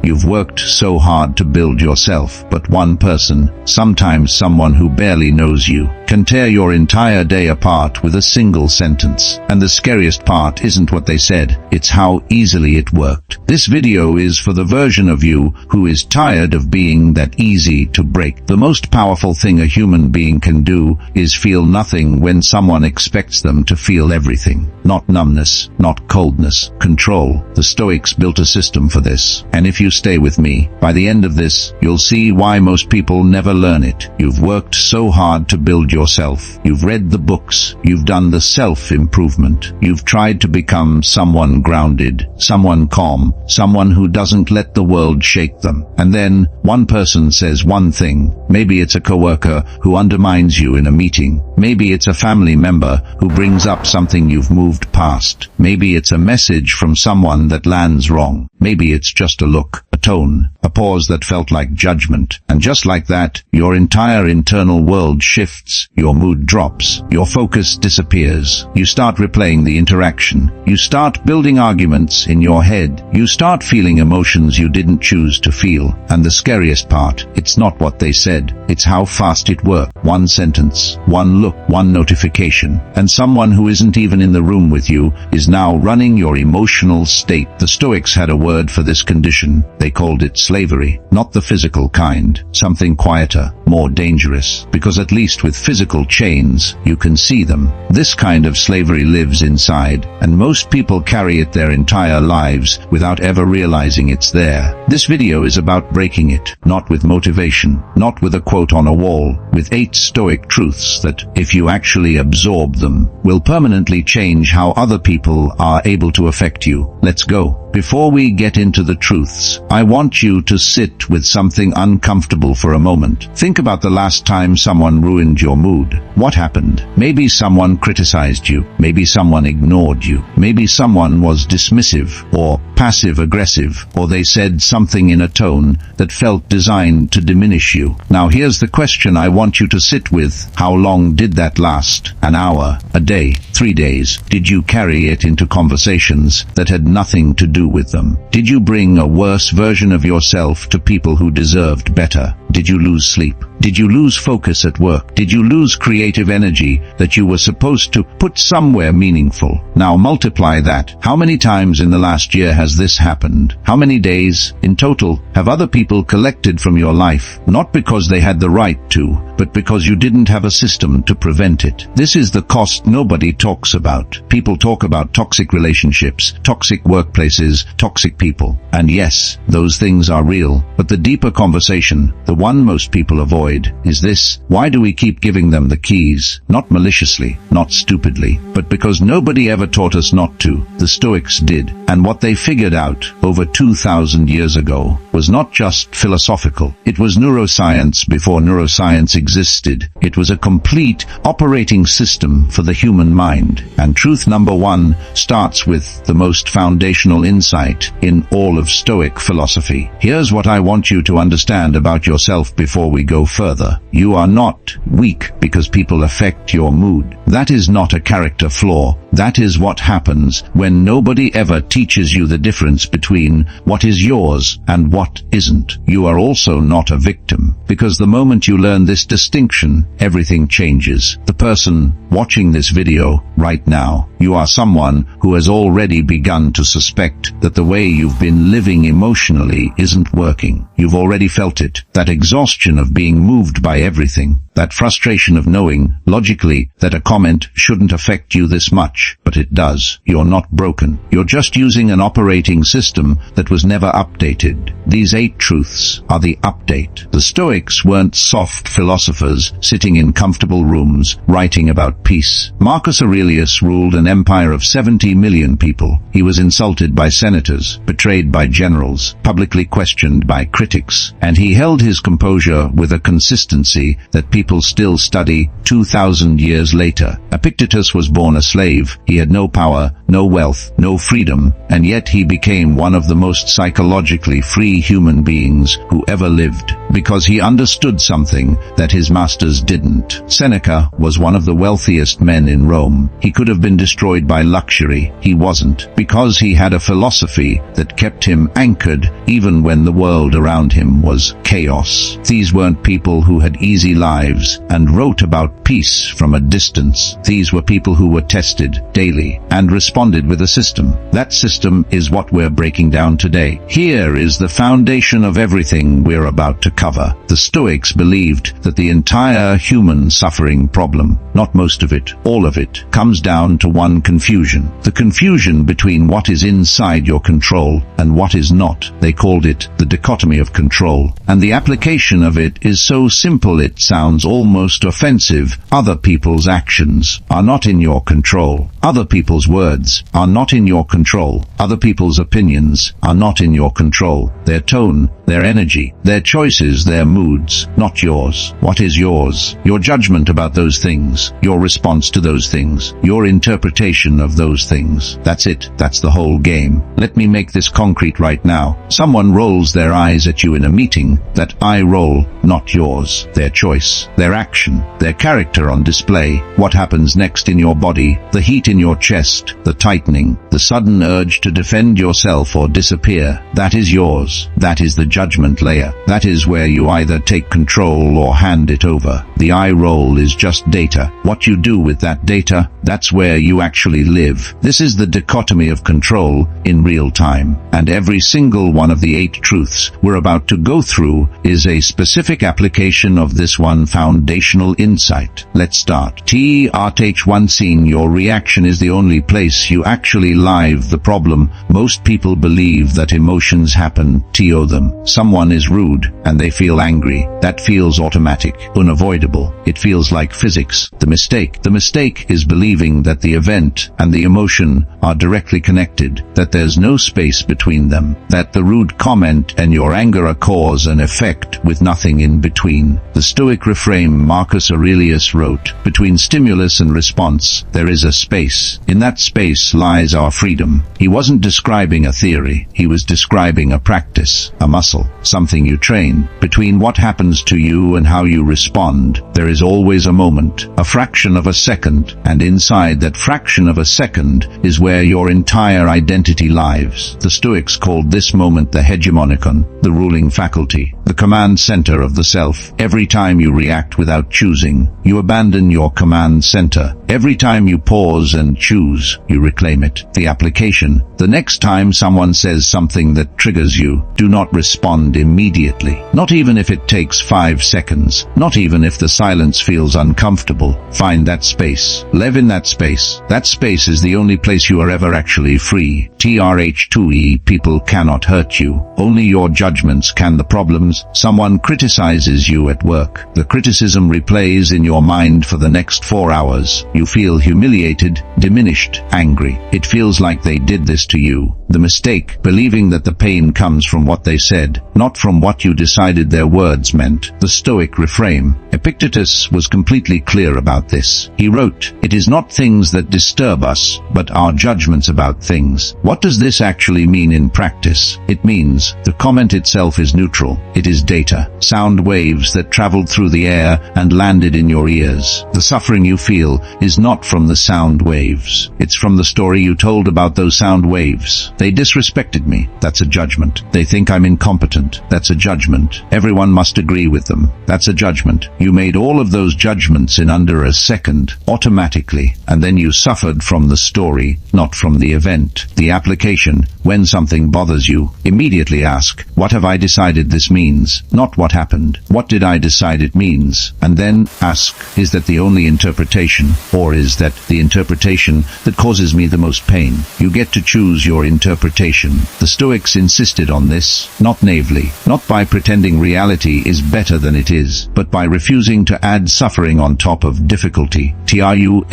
You've worked so hard to build yourself, but one person, sometimes someone who barely knows you, can tear your entire day apart with a single sentence. And the scariest part isn't what they said, it's how easily it worked. This video is for the version of you who is tired of being that easy to break. The most powerful thing a human being can do is feel nothing when someone expects them to feel everything. Not numbness, not coldness, control. The Stoics built a system for this. And if you stay with me, by the end of this, you'll see why most people never learn it. You've worked so hard to build yourself. You've read the books. You've done the self-improvement. You've tried to become someone grounded, someone calm, someone who doesn't let the world shake them. And then, one person says one thing. Maybe it's a coworker who undermines you in a meeting. Maybe it's a family member who brings up something you've moved past. Maybe it's a message from someone that lands wrong. Maybe it's just a look, a tone, a pause that felt like judgment. And just like that, your entire internal world shifts, your mood drops, your focus disappears. You start replaying the interaction. You start building arguments in your head. You start feeling emotions you didn't choose to feel. And the scariest part, it's not what they said, it's how fast it worked. One sentence, one look, one notification, and someone who isn't even in the room with you is now running your emotional state. The Stoics had a word for this condition. They called it slavery. Not the physical kind, something quieter, more dangerous, because at least with physical chains, you can see them. This kind of slavery lives inside, and most people carry it their entire lives without ever realizing it's there. This video is about breaking it, not with motivation, not with a quote on a wall, with 8 Stoic truths that, if you actually absorb them, will permanently change how other people are able to affect you. Let's go. Before we get into the truths, I want you to sit with something uncomfortable for a moment. Think about the last time someone ruined your mood. What happened? Maybe someone criticized you. Maybe someone ignored you. Maybe someone was dismissive or passive-aggressive, or they said something in a tone that felt designed to diminish you. Now here's the question I want you to sit with. How long did that last? An hour? A day? 3 days? Did you carry it into conversations that had nothing to do with them? Did you bring a worse version of yourself to people who deserved better? Did you lose sleep? Did you lose focus at work? Did you lose creative energy that you were supposed to put somewhere meaningful? Now multiply that. How many times in the last year has this happened? How many days, in total, have other people collected from your life, not because they had the right to, but because you didn't have a system to prevent it? This is the cost nobody talks about. People talk about toxic relationships, toxic workplaces, toxic people. And yes, those things are real, but the deeper conversation, the one most people avoid, is this: why do we keep giving them the keys? Not maliciously, not stupidly, but because nobody ever taught us not to. The Stoics did, and what they figured out over 2,000 years ago was not just philosophical. It was neuroscience before neuroscience existed. It was a complete operating system for the human mind. And truth number 1 starts with the most foundational insight in all of Stoic philosophy. Here's what I want you to understand about yourself before we go further. You are not weak because people affect your mood. That is not a character flaw. That is what happens when nobody ever teaches you the difference between what is yours and what isn't. You are also not a victim, because the moment you learn this distinction, everything changes. The person watching this video right now, you are someone who has already begun to suspect that the way you've been living emotionally isn't working. You've already felt it, that exhaustion of being moved by everything, that frustration of knowing, logically, that a comment shouldn't affect you this much, but it does. You're not broken. You're just using an operating system that was never updated. These 8 truths are the update. The Stoics weren't soft philosophers sitting in comfortable rooms writing about peace. Marcus Aurelius ruled an empire of 70 million people. He was insulted by senators, betrayed by generals, publicly questioned by critics, and he held his composure with a consistency that people people still study 2,000 years later. Epictetus was born a slave. He had no power, no wealth, no freedom, and yet he became one of the most psychologically free human beings who ever lived, because he understood something that his masters didn't. Seneca was one of the wealthiest men in Rome. He could have been destroyed by luxury. He wasn't, because he had a philosophy that kept him anchored even when the world around him was chaos. These weren't people who had easy lives and wrote about peace from a distance. These were people who were tested daily and responded with a system. That system is what we're breaking down today. Here is the foundation of everything we're about to cover. The Stoics believed that the entire human suffering problem, not most of it, all of it, comes down to one confusion. The confusion between what is inside your control and what is not. They called it the dichotomy of control. And the application of it is so simple it sounds almost offensive. Other people's actions are not in your control. Other people's words are not in your control. Other people's opinions are not in your control. Their tone, their energy, their choices, their moods, not yours. What is yours? Your judgment about those things, your response to those things, your interpretation of those things. That's it. That's the whole game. Let me make this concrete right now. Someone rolls their eyes at you in a meeting. That eye roll, not yours. Their choice, their action, their character on display. What happens next in your body, the heat in your chest, the tightening, the sudden urge to defend yourself or disappear. That is yours. That is the judgment layer. That is where you either take control or hand it over. The eye roll is just data. What you do with that data, that's where you actually live. This is the dichotomy of control in real time. And every single one of the 8 truths we're about to go through is a specific application of this one foundational insight. Let's start. Th1 scene. Your reaction is the only place you actually live. The problem, most people believe that emotions happen to them. Someone is rude and they feel angry. That feels automatic, unavoidable. It feels like physics. The mistake is believing that the event and the emotion are directly connected, that there's no space between them, that the rude comment and your anger are cause and effect with nothing in between. The Stoic refrain Marcus Aurelius wrote, "Between stimulus and response, there is a space. In that space lies our freedom." He wasn't describing a theory. He was describing a practice, a muscle, something you train. Between what happens to you and how you respond, there is always a moment, a fraction of a second, and inside that fraction of a second is where your entire identity lives. The Stoics called this moment the hegemonikon, the ruling faculty, the command center of the self. Every time you react without choosing, you abandon your command center. Every time you pause and choose, you reclaim it. The application: the next time someone says something that triggers you, do not respond immediately. Not even if it takes 5 seconds. Not even if the silence feels uncomfortable. Find that space. Live in that space. That space is the only place you are ever actually free. Trh2e. People cannot hurt you. Only your judgments can. The problems: someone criticizes you at work. The criticism replays in your mind for the next 4 hours. You feel humiliated, diminished, angry. It feels like they did this to you. The mistake: believing that the pain comes from what they said, not from what you decided their words meant. The Stoic refrain. Epictetus was completely clear about this. He wrote, "It is not things that disturb us, but our judgments about things." What does this actually mean in practice? It means the comment itself is neutral. It is data, sound waves that traveled through the air and landed in your ears. The suffering you feel is not from the sound waves. It's from the story you told about those sound waves. They disrespected me. That's a judgment. They think I'm incompetent. That's a judgment. Everyone must agree with them. That's a judgment. You made all of those judgments in under a second, automatically, and then you suffered from the story, not from the event. The application: when something bothers you, immediately ask, what have I decided this means? Not what happened. What did I decide it means? And then ask, is that the only interpretation, or is that the interpretation that causes me the most pain? You get to choose your interpretation. The Stoics insisted on this, not naively, not by pretending reality is better than it is, but by refusing refusing to add suffering on top of difficulty. Truth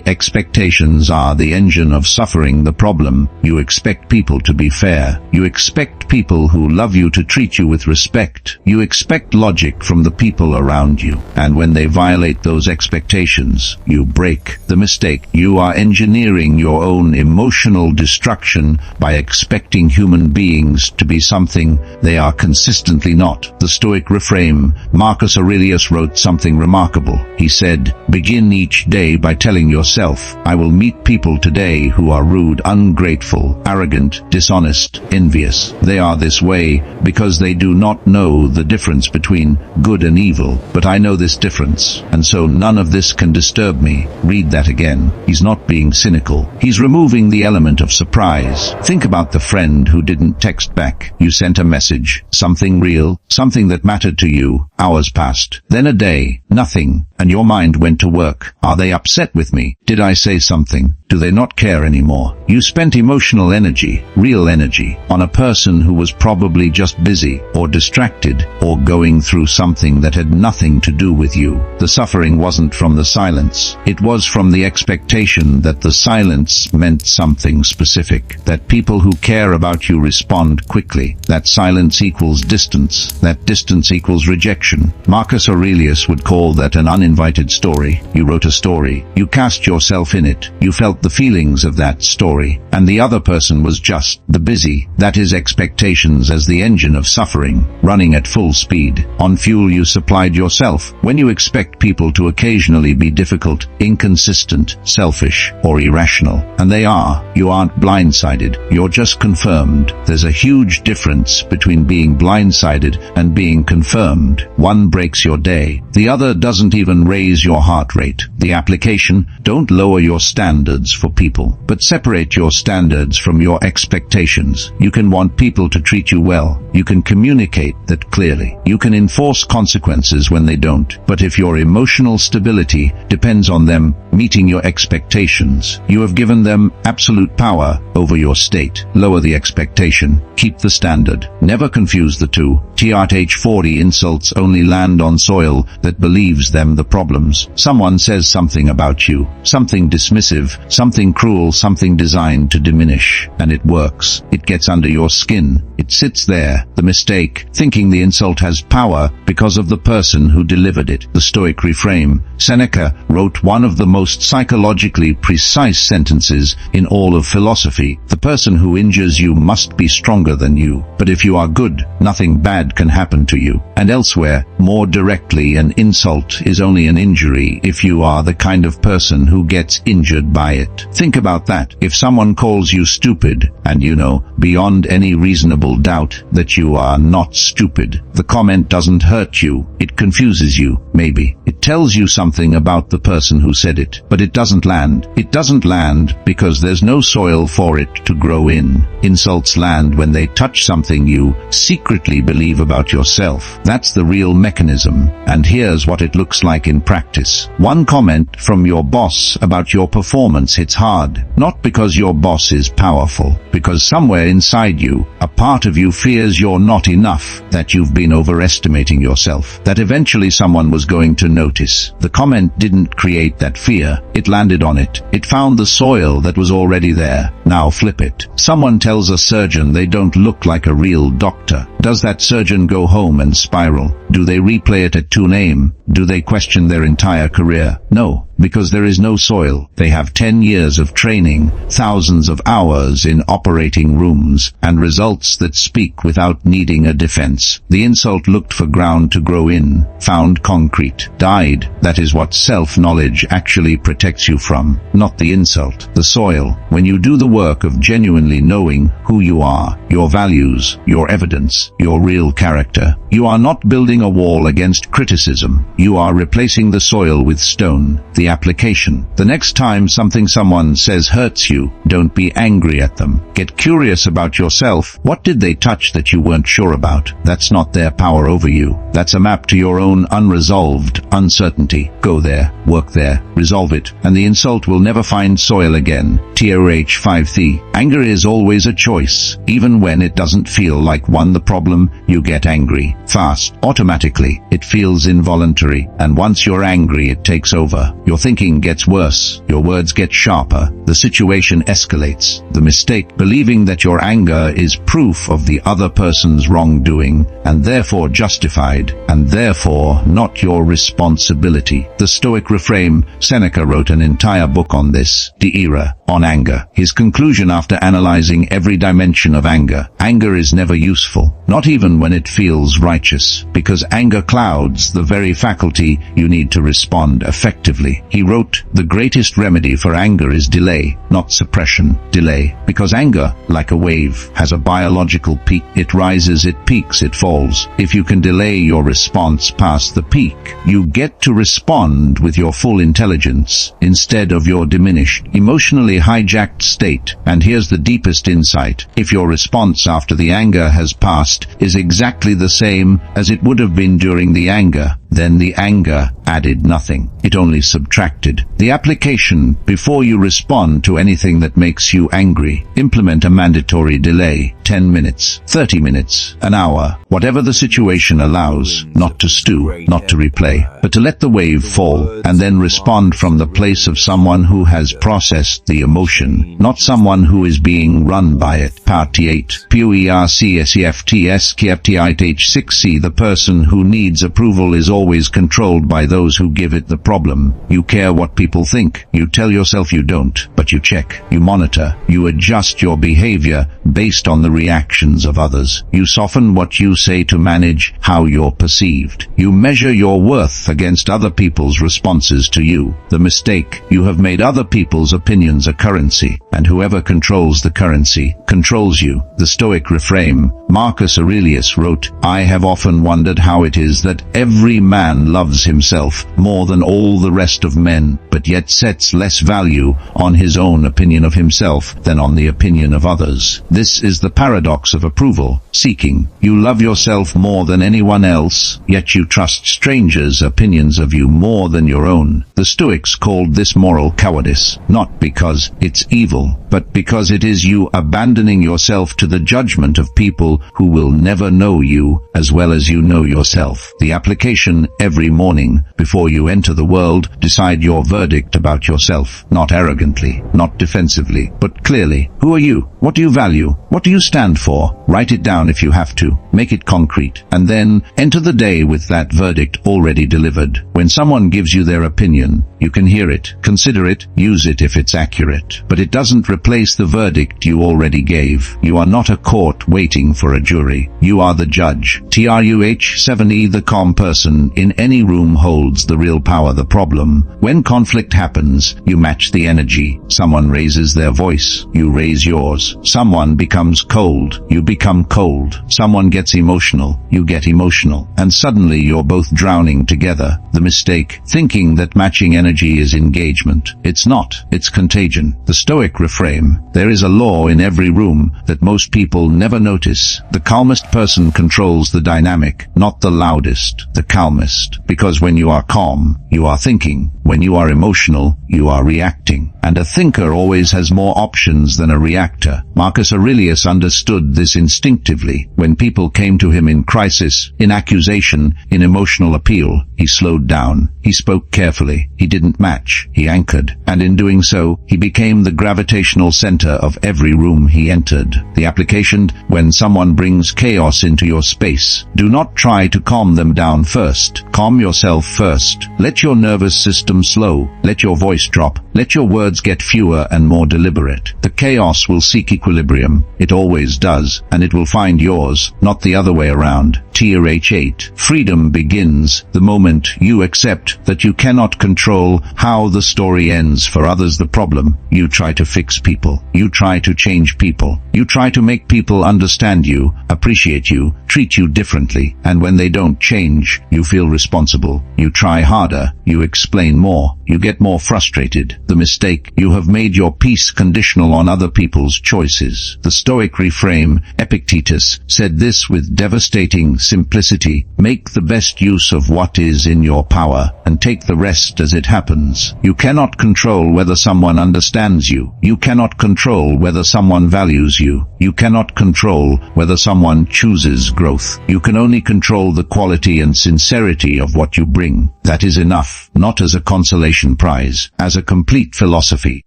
expectations are the engine of suffering. The problem: you expect people to be fair. You expect people who love you to treat you with respect. You expect logic from the people around you. And when they violate those expectations, you break. The mistake: you are engineering your own emotional destruction by expecting human beings to be something they are consistently not. The Stoic reframe: Marcus Aurelius wrote something remarkable. He said, "Begin each day by telling yourself, I will meet people today who are rude, ungrateful, arrogant, dishonest, envious. They are this way because they do not know the difference between good and evil, but I know this difference, and so none of this can disturb me." Read that again. He's not being cynical. He's removing the element of surprise. Think about the friend who didn't text back. You sent a message, something real, something that mattered to you. Hours passed. Then a day, nothing, and your mind went to work. Are they upset with me? Did I say something? Do they not care anymore? You spent emotional energy, real energy, on a person who was probably just busy, or distracted, or going through something that had nothing to do with you. The suffering wasn't from the silence. It was from the expectation that the silence meant something specific, that people who care about you respond quickly. That silence equals distance. That distance equals rejection. Marcus Aurelius would call that an uninvited story. You wrote a story. You cast yourself in it. You felt the feelings of that story, and the other person was just the busy. That is expectations as the engine of suffering, running at full speed. On fuel you supplied yourself. When you expect people to occasionally be difficult, inconsistent, selfish, or irrational, and they are, you aren't blindsided, you're just confirmed. There's a huge difference between being blindsided and being confirmed. One breaks your day. The other doesn't even raise your heart rate. The application: don't lower your standards for people, but separate your standards from your expectations. You can want people to treat you well. You can communicate that clearly. You can enforce consequences when they don't. But if your emotional stability depends on them meeting your expectations, you have given them absolute power over your state. Lower the expectation. Keep the standard. Never confuse the two. Th40 insults only land on soil that believes them the problems. Someone says something about you, something dismissive, something cruel, something designed to diminish, and it works. It gets under your skin. It sits there. The mistake: thinking the insult has power because of the person who delivered it. The Stoic reframe: Seneca wrote one of the most psychologically precise sentences in all of philosophy. The person who injures you must be stronger than you. But if you are good, nothing bad can happen to you. And elsewhere, more directly, an insult is only an injury if you are the kind of person who gets injured by it. Think about that. If someone calls you stupid, and you know, beyond any reasonable doubt, that you are not stupid, the comment doesn't hurt you. It confuses you, maybe. It tells you something about the person who said it, but it doesn't land. It doesn't land because there's no soil for it to grow in. Insults land when they touch something you secretly believe about yourself. That's the real mechanism, and here's what it looks like in practice. One comment from your boss about your performance hits hard, not because your boss is powerful, because somewhere inside you, a part of you fears you're not enough, that you've been overestimating yourself, that eventually someone was going to notice. The comment didn't create that fear, it landed on it. It found the soil that was already there. Now flip it. Someone tells a surgeon they don't look like a real doctor. Does that surgeon go home and spiral? Do they replay it at 2am? Do they question their entire career? No, because there is no soil. They have 10 years of training, thousands of hours in operating rooms, and results that speak without needing a defense. The insult looked for ground to grow in, found concrete, died. That is what self-knowledge actually protects you from, not the insult, the soil. When you do the work of genuinely knowing who you are, your values, your evidence, your real character, you are not building a wall against criticism. You are replacing the soil with stone. The application. The next time someone says hurts you, don't be angry at them. Get curious about yourself. What did they touch that you weren't sure about? That's not their power over you. That's a map to your own unresolved uncertainty. Go there, work there, resolve it, and the insult will never find soil again. TOH 5th. Anger is always a choice. Even when it doesn't feel like one the problem, you get angry. Fast. Automatically. It feels involuntary. And once you're angry, it takes over. Your thinking gets worse. Your words get sharper. The situation escalates. The mistake, believing that your anger is proof of the other person's wrongdoing, and therefore justified, and therefore not your responsibility. The Stoic reframe. Seneca wrote an entire book on this, De Ira, on anger. His conclusion after analyzing every dimension of anger: anger is never useful, not even when it feels righteous, because anger clouds the very faculty you need to respond effectively. He wrote, the greatest remedy for anger is delay, not suppression. Delay, because anger, like a wave, has a biological peak. It rises, it peaks, it falls. If you can delay your response past the peak, you get to respond with your full intelligence instead of your diminished, emotionally hijacked state. And here's the deepest insight: if your response after the anger has passed is exactly the same as it would have been during the anger, then the anger added nothing. It only subtracted. The application: before you respond to anything that makes you angry, implement a mandatory delay. 10 minutes, 30 minutes, an hour, whatever the situation allows. Not to stew, not to replay, but to let the wave fall, and then respond from the place of someone who has processed the emotion, not someone who is being run by it. Part 8. PUERCSEFTSKFTIH6C. The person who needs approval is always controlled by those who give it the problem. You care what people think. You tell yourself you don't, but you check, you monitor, you adjust your behavior based on the reactions of others. You soften what you say to manage how you're perceived. You measure your worth against other people's responses to you. The mistake: you have made other people's opinions a currency, and whoever controls the currency controls you. The Stoic reframe. Marcus Aurelius wrote, I have often wondered how it is that every man loves himself more than all the rest of men, but yet sets less value on his own opinion of himself than on the opinion of others. This is the paradox of approval seeking. You love yourself more than anyone else, yet you trust strangers' opinions of you more than your own. The Stoics called this moral cowardice, not because it's evil, but because it is you abandoning yourself to the judgment of people who will never know you as well as you know yourself. The application: every morning, before you enter the world, decide your verdict about yourself, not arrogantly, not defensively, but clearly. Who are you? What do you value? What do you stand for? Write it down if you have to. Make it concrete. And then enter the day with that verdict already delivered. When someone gives you their opinion, you can hear it, consider it, use it if it's accurate. But it doesn't replace the verdict you already gave. You are not a court waiting for a jury. You are the judge. TRUH 7E. The calm person in any room holds the real power. The problem: when conflict happens, you match the energy. Someone raises their voice, you raise yours. Someone becomes cold, you become cold. Someone gets emotional, you get emotional. And suddenly you're both drowning together. The mistake: thinking that matching energy is engagement. It's not, it's contagion. The Stoic reframe. There is a law in every room that most people never notice. The calmest person controls the dynamic, not the loudest, the calmest. Because when you are calm, you are thinking. When you are emotional, you are reacting. And a thinker always has more options than a reactor. Marcus Aurelius understood this instinctively. When people came to him in crisis, in accusation, in emotional appeal, he slowed down. He spoke carefully. He didn't match. He anchored. And in doing so, he became the gravitational center of every room he entered. The application: when someone brings chaos into your space, do not try to calm them down first. Calm yourself first. Let your nervous system slow. Let your voice drop. Let your words get fewer and more deliberate. The chaos will seek equilibrium. It always does, and it will find yours, not the other way around. TRH8. Freedom begins the moment you accept that you cannot control how the story ends for others. The problem, you try to fix people. You try to change people. You try to make people understand you, appreciate you, treat you differently, and when they don't change, you feel responsible. You try harder, you explain more, you get more frustrated. The mistake, you have made your peace conditional on other people's choices. The Stoic reframe, Epictetus, said this with devastating simplicity: make the best use of what is in your power, and take the rest as it happens. You cannot control whether someone understands you. You cannot control whether someone values you. You cannot control whether someone chooses growth. You can only control the quality and sincerity of what you bring. That is enough, not as a consolation prize, as a complete philosophy.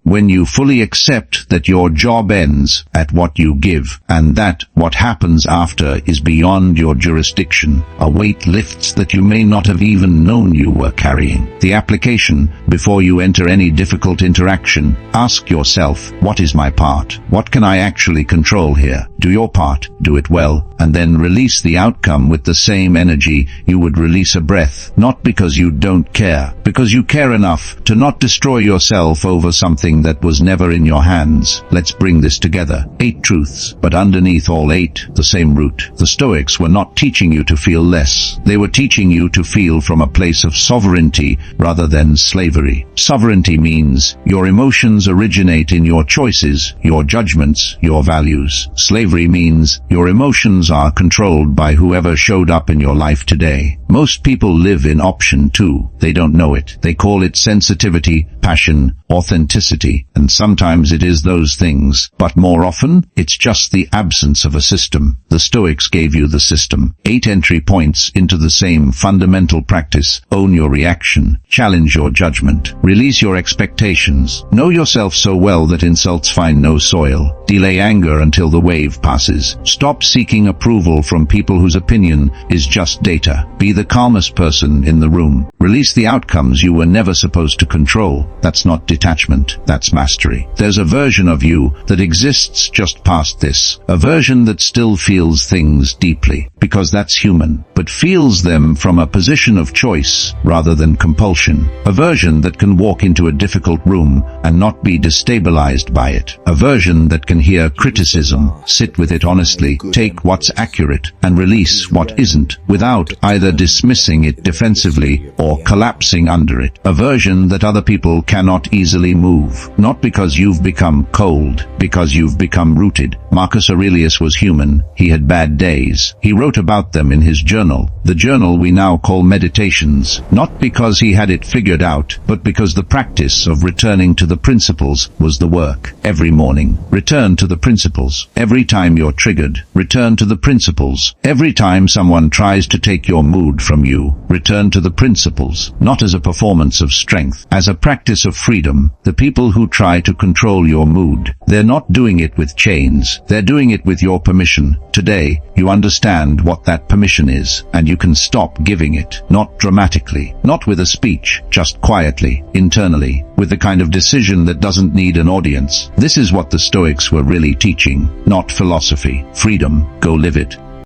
When you fully accept that your job ends at what you give, and that what happens after is beyond your jurisdiction, a weight lifts that you may not have even known you were carrying. The application: before you enter any difficult interaction, ask yourself, what is my part? What can I actually control here? Do your part, do it well, and then release the outcome with the same energy you would release a breath. Not because you don't care, because you care enough to not destroy yourself over something that was never in your hands. Let's bring this together. 8 truths, but underneath all 8, the same root. The Stoics were not teaching you to feel less. They were teaching you to feel from a place of sovereignty rather than slavery. Sovereignty means your emotions originate in your choices, your judgments, your values. Slavery means your emotions are controlled by whoever showed up in your life today. Most people live in option 2. They don't know it. They call it sensitivity, passion, authenticity, and sometimes it is those things, but more often, it's just the absence of a system. The Stoics gave you the system. 8 entry points into the same fundamental practice. Own your reaction. Challenge your judgment. Release your expectations. Know yourself so well that insults find no soil. Delay anger until the wave passes. Stop seeking approval from people whose opinion is just data. Be the calmest person in the room. Release the outcomes you were never supposed to control. That's not detachment, that's mastery. There's a version of you that exists just past this. A version that still feels things deeply, because that's human, but feels them from a position of choice rather than compulsion. A version that can walk into a difficult room and not be destabilized by it. A version that can hear criticism, sit with it honestly, take what's accurate, and release what isn't, without either dismissing it defensively or collapsing under it. A version that other people cannot easily move. Not because you've become cold, because you've become rooted. Marcus Aurelius was human. He had bad days. He wrote about them in his journal, the journal we now call Meditations, not because he had it figured out, but because the practice of returning to the principles was the work. Every morning, return to the principles. Every time you're triggered, return to the principles. Every time someone tries to take your mood from you, return to the principles, not as a performance of strength, as a practice of freedom. The people who try to control your mood, they're not doing it with chains, they're doing it with your permission. Today, you understand what that permission is, and you can stop giving it, not dramatically, not with a speech, just quietly, internally, with the kind of decision that doesn't need an audience. This is what the Stoics were really teaching, not philosophy. Freedom, go live it.